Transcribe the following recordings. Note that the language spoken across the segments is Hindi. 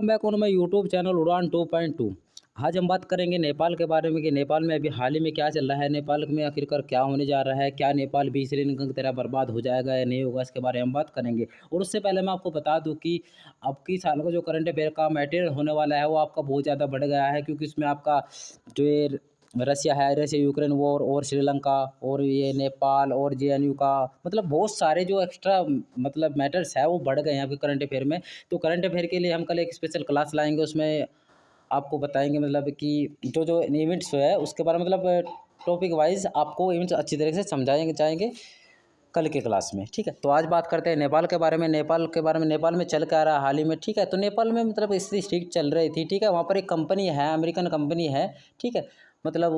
Back on my YouTube channel उड़ान 2.2। आज हम बात करेंगे नेपाल के बारे में कि नेपाल में अभी हाल ही में क्या चल रहा है, नेपाल में आखिरकार क्या होने जा रहा है, क्या नेपाल भी श्रीलंका की तरह बर्बाद हो जाएगा या नहीं होगा, इसके बारे में हम बात करेंगे। और उससे पहले मैं आपको बता दूं कि अब की साल का जो करंट अफेयर का मटेरियल होने वाला है वो आपका बहुत ज़्यादा बढ़ गया है, क्योंकि इसमें आपका जो ये रसिया है, रसिया यूक्रेन वॉर और श्रीलंका और ये नेपाल और जेएनयू का मतलब बहुत सारे जो एक्स्ट्रा मतलब मैटर्स है वो बढ़ गए हैं आपके करंट अफेयर में। तो करंट अफेयर के लिए हम कल एक स्पेशल क्लास लाएंगे, उसमें आपको बताएंगे मतलब कि जो जो इवेंट्स है उसके बारे में मतलब टॉपिक वाइज आपको इवेंट्स अच्छी तरीके से समझाएंगे जाएंगे कल के क्लास में। ठीक है, तो आज बात करते हैं नेपाल के बारे में। नेपाल में चल क्या रहा है हाल ही में। ठीक है, तो नेपाल में मतलब स्थिति ठीक चल रही थी। ठीक है, वहाँ पर एक कंपनी है, अमेरिकन कंपनी है। ठीक है, मतलब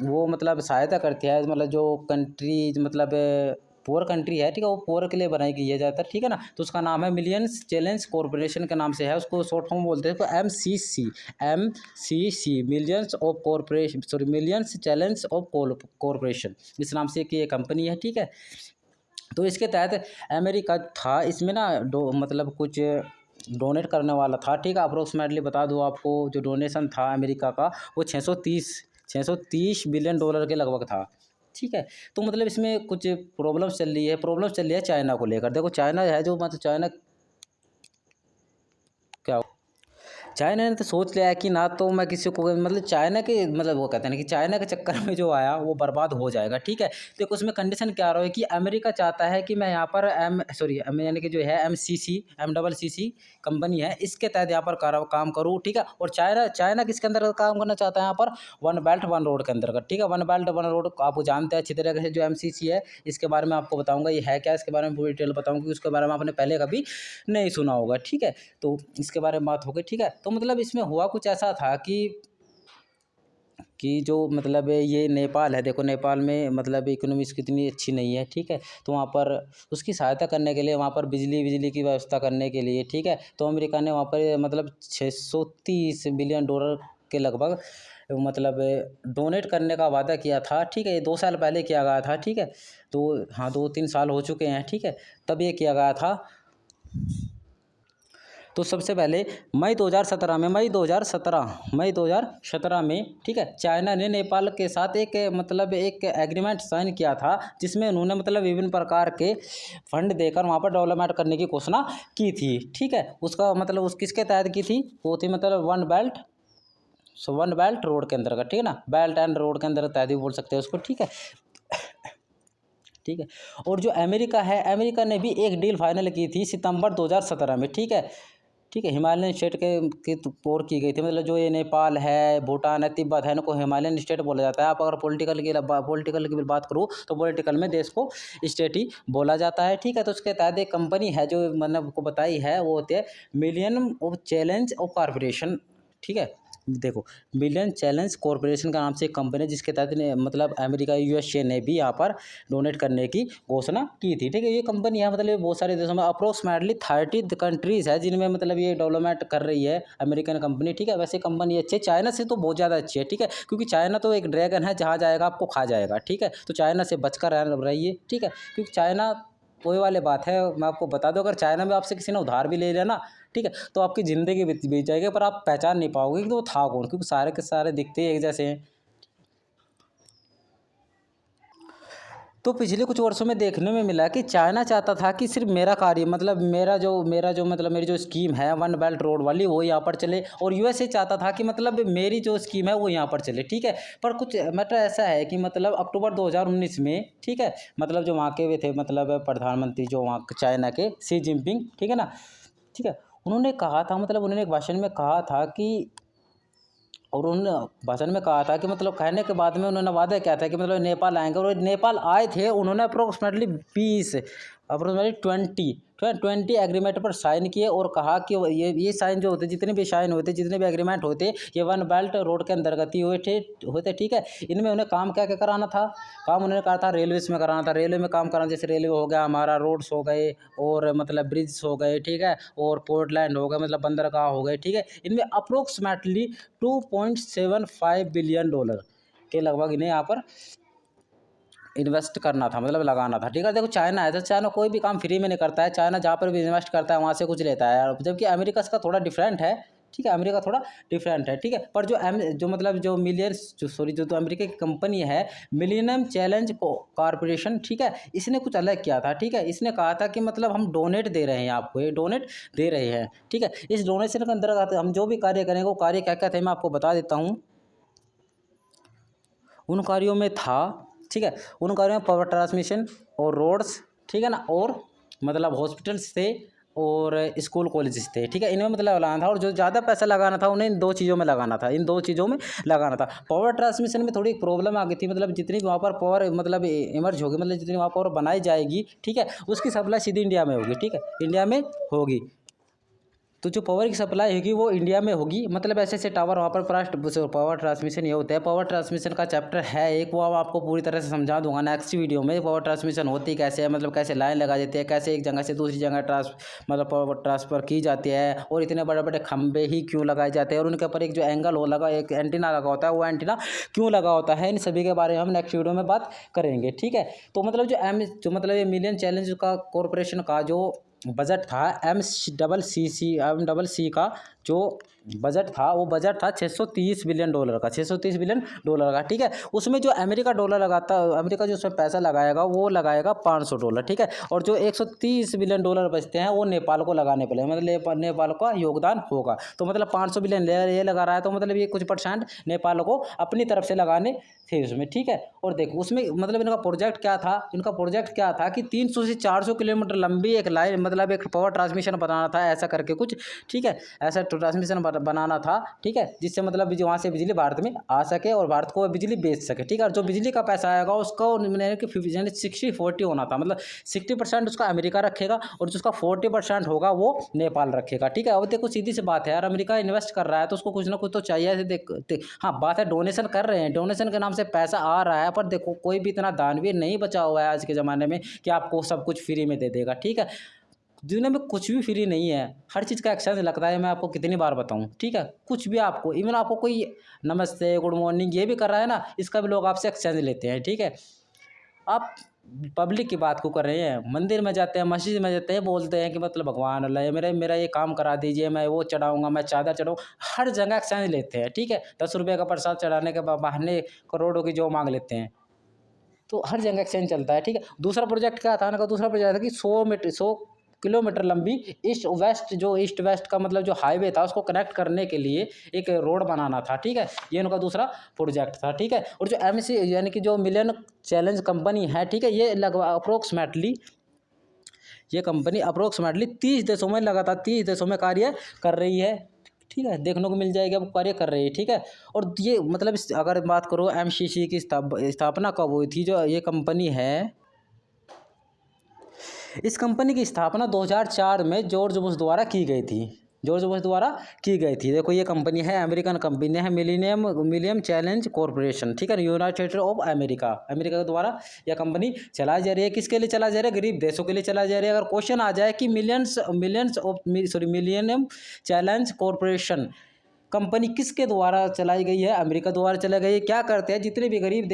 वो मतलब सहायता करती है, मतलब जो कंट्री मतलब पुअर कंट्री है। ठीक है, वो पुअर के लिए बनाई गई है ज़्यादातर। ठीक है ना, तो उसका नाम है मिलियंस चैलेंज कॉरपोरेशन के नाम से है, उसको शॉर्ट फॉर्म बोलते हैं, उसको MCC millions of corporation, sorry millions challenge of corporation, इस नाम से कि ये कंपनी है। ठीक है, तो इसके तहत अमेरिका था, इसमें ना मतलब कुछ डोनेट करने वाला था। ठीक है, अप्रोक्सीमेटली बता दूँ आपको, जो डोनेशन था अमेरिका का वो 630 बिलियन डॉलर के लगभग था। ठीक है, तो मतलब इसमें कुछ प्रॉब्लम्स चल रही है चाइना को लेकर। देखो चाइना है जो मतलब चाइना क्या, चाइना ने तो सोच लिया है कि ना तो मैं किसी को मतलब चाइना के मतलब वो कहते हैं ना कि चाइना के चक्कर में जो आया वो बर्बाद हो जाएगा। ठीक है, देखो उसमें कंडीशन क्या रहा है कि अमेरिका चाहता है कि मैं यहाँ पर यानी कि जो है MCC कंपनी है, इसके तहत यहाँ पर काम करूँ। ठीक है, और चाइना किसके अंदर काम करना चाहता है यहाँ पर, वन बेल्ट वन रोड के अंतर्गत। ठीक है, वन बेल्ट वन रोड आपको जानते हैं अच्छी तरीके से। जो MCC है इसके बारे में आपको बताऊँगा ये है क्या, इसके बारे में पूरी डिटेल बताऊँगा, क्योंकि उसके बारे में आपने पहले कभी नहीं सुना होगा। ठीक है, तो इसके बारे में बात हो गई। ठीक है, तो मतलब इसमें हुआ कुछ ऐसा था कि जो मतलब ये नेपाल है, देखो नेपाल में मतलब इकोनॉमिक्स कितनी अच्छी नहीं है। ठीक है, तो वहाँ पर उसकी सहायता करने के लिए, वहाँ पर बिजली की व्यवस्था करने के लिए, ठीक है, तो अमेरिका ने वहाँ पर मतलब 630 बिलियन डॉलर के लगभग मतलब डोनेट करने का वादा किया था। ठीक है, ये 2 साल पहले किया गया था। ठीक है, तो हाँ 2-3 साल हो चुके हैं। ठीक है, तब ये किया गया था। तो सबसे पहले मई 2017 में, ठीक है, चाइना ने नेपाल के साथ एक मतलब एक एग्रीमेंट साइन किया था, जिसमें उन्होंने मतलब विभिन्न प्रकार के फंड देकर वहाँ पर डेवलपमेंट करने की घोषणा की थी। ठीक है, उसका मतलब उस किसके तहत की थी, वो थी मतलब वन बेल्ट रोड के अंतर्गत। ठीक है ना, बेल्ट एंड रोड के अंदर तहत भी बोल सकते हैं उसको। ठीक है, ठीक है, और जो अमेरिका है, अमेरिका ने भी एक डील फाइनल की थी सितंबर 2017 में। ठीक है, ठीक है, हिमालयन स्टेट के ओर की गई थी, मतलब जो ये नेपाल है, भूटान है, तिब्बत है, इनको हिमालयन स्टेट बोला जाता है। आप अगर पॉलिटिकल की बात करूँ तो पॉलिटिकल में देश को स्टेट ही बोला जाता है। ठीक है, तो उसके तहत एक कंपनी है जो मैंने आपको बताई है, वो होती है million of challenge of corporation. ठीक है, देखो मिलियन चैलेंज कॉरपोरेशन का नाम से एक कंपनी है, जिसके तहत मतलब अमेरिका USA ने भी यहाँ पर डोनेट करने की घोषणा की थी। ठीक है, ये कंपनी है मतलब ये बहुत सारे देशों में अप्रोक्सीमेटली 30 कंट्रीज़ है जिनमें मतलब ये डेवलपमेंट कर रही है अमेरिकन कंपनी। ठीक है, वैसे कंपनी अच्छी है, चाइना से तो बहुत ज़्यादा अच्छी है। ठीक है, क्योंकि चाइना तो एक ड्रैगन है, जहाँ जाएगा आपको खा जाएगा। ठीक है, तो चाइना से बचकर रहिए। ठीक है, क्योंकि चाइना वही वाली बात है, मैं आपको बता दूं, अगर चाइना में आपसे किसी ने उधार भी ले लिया ना, ठीक है, तो आपकी ज़िंदगी बीत जाएगी, पर आप पहचान नहीं पाओगे कि वो था कौन, क्योंकि सारे के सारे दिखते ही एक जैसे हैं। तो पिछले कुछ वर्षों में देखने में मिला कि चाइना चाहता था कि सिर्फ मेरा कार्य मतलब मेरा जो मतलब मेरी जो स्कीम है वन बेल्ट रोड वाली वो यहाँ पर चले, और USA चाहता था कि मतलब मेरी जो स्कीम है वो यहाँ पर चले। ठीक है, पर कुछ मैटर ऐसा है कि मतलब अक्टूबर 2019 में, ठीक है, मतलब जो वहाँ के वे थे मतलब प्रधानमंत्री जो वहाँ चाइना के शी जिनपिंग, ठीक है ना, ठीक है, उन्होंने कहा था, मतलब उन्होंने एक भाषण में कहा था कि, और उन्होंने भाषण में कहा था कि मतलब कहने के बाद में उन्होंने वादा किया था कि मतलब नेपाल आएंगे, और नेपाल आए थे। उन्होंने अप्रोक्सीमेटली 20 एग्रीमेंट पर साइन किए, और कहा कि ये साइन जो होते, जितने भी साइन होते, जितने भी एग्रीमेंट होते, ये वन बेल्ट रोड के अंतर्गत ही होते। ठीक है, इनमें उन्हें काम क्या क्या कराना था, काम उन्होंने कहा था रेलवेज में कराना था, रेलवे में काम कराना, जैसे रेलवे हो गया हमारा, रोड्स हो गए, और मतलब ब्रिज हो गए। ठीक है, और पोर्ट लैंड हो गए, मतलब बंदरगाह हो गए। ठीक है, इनमें अप्रोक्सीमेटली $2.75 बिलियन के लगभग इन्हें यहाँ पर इन्वेस्ट करना था, मतलब लगाना था। ठीक है, देखो चाइना है तो चाइना कोई भी काम फ्री में नहीं करता है, चाइना जहाँ पर भी इन्वेस्ट करता है वहाँ से कुछ लेता है, जबकि अमेरिका इसका थोड़ा डिफरेंट है। ठीक है, अमेरिका थोड़ा डिफरेंट है, ठीक है। पर जो मतलब जो मिलियंस जो अमेरिका की कंपनी है मिलेनियम चैलेंज कॉरपोरेशन, ठीक है, इसने कुछ अलग किया था, ठीक है। इसने कहा था कि मतलब हम डोनेट दे रहे हैं आपको, ये डोनेट दे रहे हैं, ठीक है। इस डोनेशन के अंदर हम जो भी कार्य करेंगे वो कार्य क्या क्या थे मैं आपको बता देता हूँ। उन कार्यों में था, ठीक है, उन कार्यों में पावर ट्रांसमिशन और रोड्स, ठीक है ना, और मतलब हॉस्पिटल्स थे और स्कूल कॉलेजेस थे, ठीक है। इनमें मतलब लगाना था और जो ज़्यादा पैसा लगाना था उन्हें इन दो चीज़ों में लगाना था, इन दो चीज़ों में लगाना था। पावर ट्रांसमिशन में थोड़ी प्रॉब्लम आ गई थी, मतलब जितनी भी वहाँ पर पावर मतलब इमर्ज होगी, मतलब जितनी वहाँ पावर बनाई जाएगी, ठीक है, उसकी सप्लाई सीधी इंडिया में होगी, ठीक है, इंडिया में होगी। तो जो पावर की सप्लाई होगी वो इंडिया में होगी, मतलब ऐसे ऐसे टावर वहाँ पर पावर ट्रांसमिशन ये होता है। पावर ट्रांसमिशन का चैप्टर है एक, वो आपको पूरी तरह से समझा दूंगा नेक्स्ट वीडियो में। पावर ट्रांसमिशन होती कैसे है, मतलब कैसे लाइन लगा देती है, कैसे एक जगह से दूसरी जगह मतलब पावर ट्रांसफ़र की जाती है, और इतने बड़े बड़े खंभे ही क्यों लगाए जाते हैं, और उनके ऊपर एक जो एंगल हो लगा, एक एंटीना लगा होता है, वो एंटीना क्यों लगा होता है, इन सभी के बारे में हम नेक्स्ट वीडियो में बात करेंगे, ठीक है। तो मतलब जो मतलब ये मिलियन चैलेंज का कॉरपोरेशन का जो बजट था एम डबल सी का जो बजट था, वो बजट था $630 बिलियन का, $630 बिलियन का, ठीक है। उसमें जो अमेरिका जो उसमें पैसा लगाएगा वो लगाएगा $500, ठीक है। और जो $130 बिलियन बचते हैं वो नेपाल को लगाने पड़े, मतलब नेपाल का योगदान होगा। तो मतलब 500 बिलियन ये लगा रहा है, तो मतलब ये कुछ परसेंट नेपाल को अपनी तरफ से लगाने थे उसमें, ठीक है। और देखो उसमें मतलब इनका प्रोजेक्ट क्या था कि 300 से 400 किलोमीटर लंबी एक लाइन, मतलब एक पावर ट्रांसमिशन बनाना था, ऐसा करके कुछ, ठीक है, ऐसा ट्रांसमिशन बनाना था, ठीक है, जिससे मतलब वहाँ से बिजली भारत में आ सके और भारत को बिजली बेच सके, ठीक है। और जो बिजली का पैसा आएगा उसको 60-40 होना था, मतलब 60% उसका अमेरिका रखेगा और जो उसका 40% होगा वो नेपाल रखेगा, ठीक है। अब देखो सीधी सी बात है यार, अमेरिका इन्वेस्ट कर रहा है तो उसको कुछ ना कुछ तो चाहिए। हाँ बात है, डोनेशन कर रहे हैं, डोनेशन के नाम से पैसा आ रहा है, पर देखो कोई भी इतना दानवीर नहीं बचा हुआ है आज के ज़माने में कि आपको सब कुछ फ्री में दे देगा, ठीक है। दुनिया में कुछ भी फ्री नहीं है, हर चीज़ का एक्सचेंज लगता है, मैं आपको कितनी बार बताऊं, ठीक है। कुछ भी आपको, इवन आपको कोई नमस्ते गुड मॉर्निंग ये भी कर रहा है ना, इसका भी लोग आपसे एक्सचेंज लेते हैं, ठीक है। आप पब्लिक की बात को कर रहे हैं, मंदिर में जाते हैं, मस्जिद में जाते हैं, बोलते हैं कि मतलब भगवान अल्लाह मेरा ये काम करा दीजिए, मैं वो चढ़ाऊंगा, मैं चादर चढ़ाऊँ, हर जगह एक्सचेंज लेते हैं, ठीक है। 10 रुपये का प्रसाद चढ़ाने के बहाने करोड़ों की जो मांग लेते हैं, तो हर जगह एक्सचेंज चलता है, ठीक है। दूसरा प्रोजेक्ट क्या था ना, दूसरा प्रोजेक्ट था कि 100 किलोमीटर लंबी ईस्ट वेस्ट का मतलब जो हाईवे था उसको कनेक्ट करने के लिए एक रोड बनाना था, ठीक है। ये उनका दूसरा प्रोजेक्ट था, ठीक है। और जो एमसी यानी कि जो मिलियन चैलेंज कंपनी है, ठीक है, ये लगभग ये कंपनी अप्रोक्सीमेटली 30 देशों में लगातार 30 देशों में कार्य कर रही है, ठीक है, देखने को मिल जाएगा वो कार्य कर रही है, ठीक है। और ये मतलब अगर बात करो एमसीसी की स्थापना कब हुई थी, जो ये कंपनी है, इस कंपनी की स्थापना 2004 में जॉर्ज बुश द्वारा की गई थी, देखो ये कंपनी है, अमेरिकन कंपनी है, मिलियम चैलेंज कॉरपोरेशन, ठीक है, यूनाइटेड स्टेट ऑफ अमेरिका के द्वारा यह कंपनी चलाई जा रही है। किसके लिए चलाई जा रही है? गरीब देशों के लिए चलाई जा रही है। अगर क्वेश्चन आ जाए कि मिलियम चैलेंज कॉरपोरेशन कंपनी किसके द्वारा चलाई गई है? अमेरिका द्वारा चलाई गई है। क्या करते हैं, जितने भी गरीब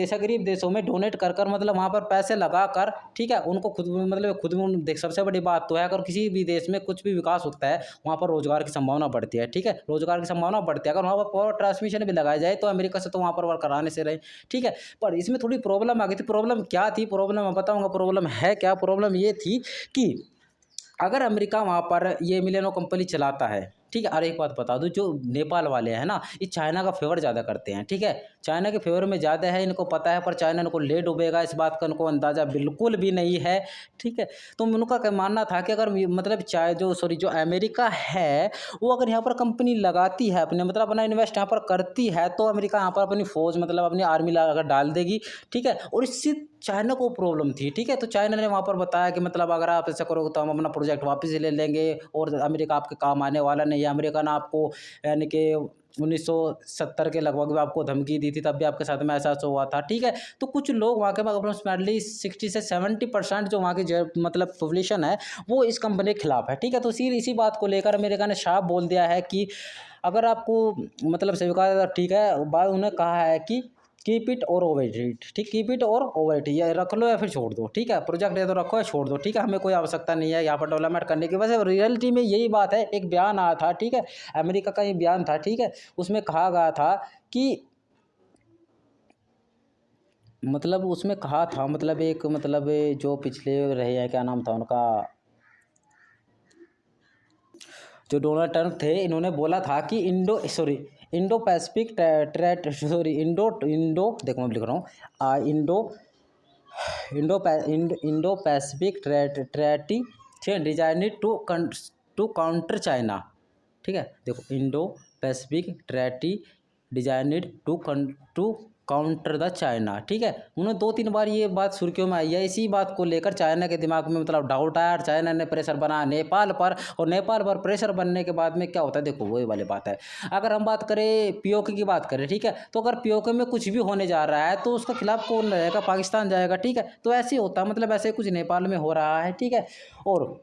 देशों में डोनेट कर मतलब वहाँ पर पैसे लगा कर, ठीक है, उनको खुद में देख, सबसे बड़ी बात तो है अगर किसी भी देश में कुछ भी विकास होता है वहाँ पर रोजगार की संभावना बढ़ती है, ठीक है, रोजगार की संभावना बढ़ती है। अगर वहाँ पर पावर ट्रांसमिशन भी लगाया जाए तो अमेरिका से तो वहाँ पर वर्क कराने से रहे, ठीक है। पर इसमें थोड़ी प्रॉब्लम आ गई थी। प्रॉब्लम क्या थी? प्रॉब्लम मैं बताऊँगा प्रॉब्लम है क्या। प्रॉब्लम ये थी कि अगर अमेरिका वहाँ पर ये मिलियनों कंपनी चलाता है, ठीक है। और एक बात बता दूं, जो नेपाल वाले हैं ना, ये चाइना का फेवर ज़्यादा करते हैं, ठीक है, चाइना के फेवर में ज़्यादा है, इनको पता है। पर चाइना इनको ले डूबेगा इस बात का इनको अंदाज़ा बिल्कुल भी नहीं है, ठीक है। तो उनका क्या मानना था कि अगर मतलब जो अमेरिका है वो अगर यहाँ पर कंपनी लगाती है अपने, मतलब अपना इन्वेस्ट यहाँ पर करती है, तो अमेरिका यहाँ पर अपनी फौज मतलब अपनी आर्मी अगर डाल देगी, ठीक है। और इससे चाइना को प्रॉब्लम थी, ठीक है। तो चाइना ने वहाँ पर बताया कि मतलब अगर आप ऐसा करोगे तो हम अपना प्रोजेक्ट वापस ले लेंगे और अमेरिका आपके काम आने वाला नहीं है। अमेरिका ने आपको यानी कि 1970 के लगभग भी आपको धमकी दी थी, तब भी आपके साथ में ऐसा हुआ था, ठीक है। तो कुछ लोग वहाँ के अप्रोक्सीमेटली 60 से 70% जो वहाँ की मतलब पॉपुलेशन है वो इस कंपनी के खिलाफ है, ठीक है। तो इसी बात को लेकर अमेरिका ने साफ बोल दिया है कि अगर आपको मतलब स्वीकार, ठीक है, बाद उन्होंने कहा है कि कीप इट और ओवर इट, ठीक, कीप इट और ओवर इट, या रख लो या फिर छोड़ दो, ठीक है, प्रोजेक्ट है तो रखो या छोड़ दो, ठीक है, हमें कोई आवश्यकता नहीं है यहाँ पर डेवलपमेंट करने की। वैसे रियलिटी में यही बात है। एक बयान आया था, ठीक है, अमेरिका का ये बयान था, ठीक है, उसमें कहा गया था कि मतलब उसमें कहा था, मतलब एक मतलब जो पिछले रहे हैं, क्या नाम था उनका, जो डोनाल्ड ट्रंप थे, इन्होंने बोला था कि Indo Pacific trait sorry Indo Indo देखो मैं लिख रहा हूँ, Indo Pacific treaty designed to counter China, ठीक है, देखो Indo Pacific treaty designed to counter the China, ठीक है। उन्होंने 2-3 बार ये बात सुर्खियों में आई है। इसी बात को लेकर चाइना के दिमाग में मतलब डाउट आया और चाइना ने प्रेशर बनाया नेपाल पर, और नेपाल पर प्रेशर बनने के बाद में क्या होता है, देखो वही वाली बात है। अगर हम बात करें पीओके की बात करें, ठीक है, तो अगर पीओके में कुछ भी होने जा रहा है तो उसका खिलाफ कौन रहेगा, पाकिस्तान जाएगा, ठीक है। तो ऐसे ही होता है, मतलब ऐसे कुछ नेपाल में हो रहा है, ठीक है। और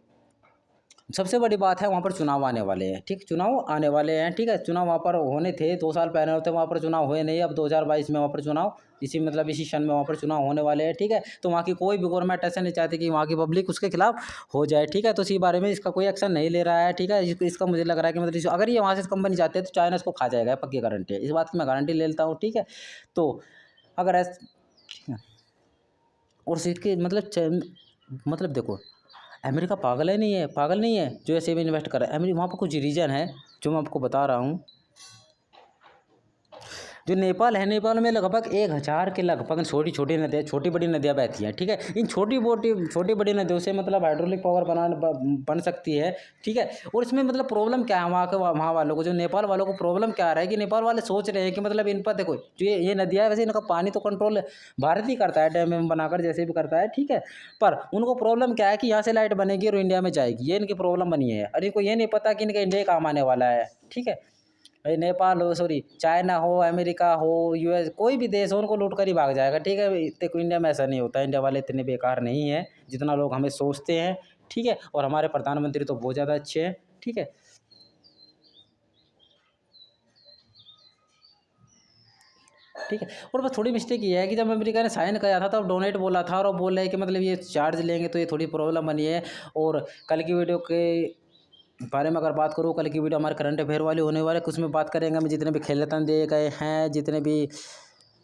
सबसे बड़ी बात है, वहाँ पर चुनाव आने वाले हैं, ठीक, चुनाव आने वाले हैं, ठीक है। चुनाव वहाँ पर होने थे 2 साल पहले होते, वहाँ पर चुनाव हुए नहीं। अब 2022 में वहाँ पर चुनाव, इसी मतलब इसी सन में वहाँ पर चुनाव होने वाले हैं, ठीक है। तो वहाँ की कोई भी गवर्नमेंट ऐसा नहीं चाहती कि वहाँ की पब्लिक उसके खिलाफ हो जाए, ठीक है। तो इसी बारे में इसका कोई एक्शन नहीं ले रहा है, ठीक है। इसका मुझे लग रहा है कि मतलब अगर ये वहाँ से कंपनी जाते हैं तो चाइना इसको खा जाएगा, पक्की गारंटी है, इस बात की मैं गारंटी ले लेता हूँ, ठीक है। तो अगर और इसके मतलब देखो, अमेरिका पागल है नहीं है, पागल नहीं है जो ऐसे में इन्वेस्ट कर रहा है। अमेरिका वहाँ पर कुछ रीजन है जो मैं आपको बता रहा हूँ। जो नेपाल है, नेपाल में लगभग 1000 के लगभग छोटी छोटी नदियाँ, छोटी बड़ी नदियाँ बहती हैं, ठीक है। इन छोटी बड़ी नदियों से मतलब हाइड्रोलिक पावर बन सकती है, ठीक है। और इसमें मतलब प्रॉब्लम क्या है वहाँ वालों को, जो नेपाल वालों को प्रॉब्लम क्या आ रहा है कि नेपाल वाले सोच रहे हैं कि मतलब इन पर देखो जो ये नदियाँ है, वैसे इनका पानी तो कंट्रोल भारत ही करता है, डैम वैम बनाकर जैसे भी करता है, ठीक है। पर उनको प्रॉब्लम क्या है कि यहाँ से लाइट बनेगी और इंडिया में जाएगी, ये इनकी प्रॉब्लम बनी है। और इनको ये नहीं पता कि इनका इंडिया काम आने वाला है, ठीक है। भाई नेपाल हो, सॉरी चाइना हो, अमेरिका हो, यूएस, कोई भी देश हो, उनको लूट कर ही भाग जाएगा, ठीक है। देखो इंडिया में ऐसा नहीं होता, इंडिया वाले इतने बेकार नहीं है जितना लोग हमें सोचते हैं, ठीक है। और हमारे प्रधानमंत्री तो बहुत ज़्यादा अच्छे हैं, ठीक है, ठीक है। और बस थोड़ी मिस्टेक ये है कि जब अमेरिका ने साइन किया था तब डोनेट बोला था, और वो बोल रहे हैं कि मतलब ये चार्ज लेंगे, तो ये थोड़ी प्रॉब्लम बनी है। और कल की वीडियो के बारे में अगर बात करूँ, कल की वीडियो हमारे करंट अफेयर वाली होने वाले, कुछ में बात करेंगे हम जितने भी खेल रत्न दिए गए हैं, जितने भी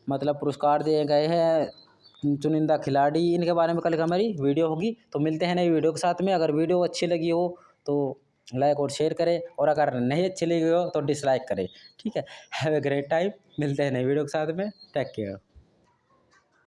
मतलब पुरस्कार दिए गए हैं, चुनिंदा खिलाड़ी, इनके बारे में कल हमारी वीडियो होगी। तो मिलते हैं नई वीडियो के साथ में। अगर वीडियो अच्छी लगी हो तो लाइक और शेयर करें, और अगर नहीं अच्छी लगी हो तो डिसलाइक करें, ठीक है। हैव ए ग्रेट टाइम, मिलते हैं नई वीडियो के साथ में, टेक केयर।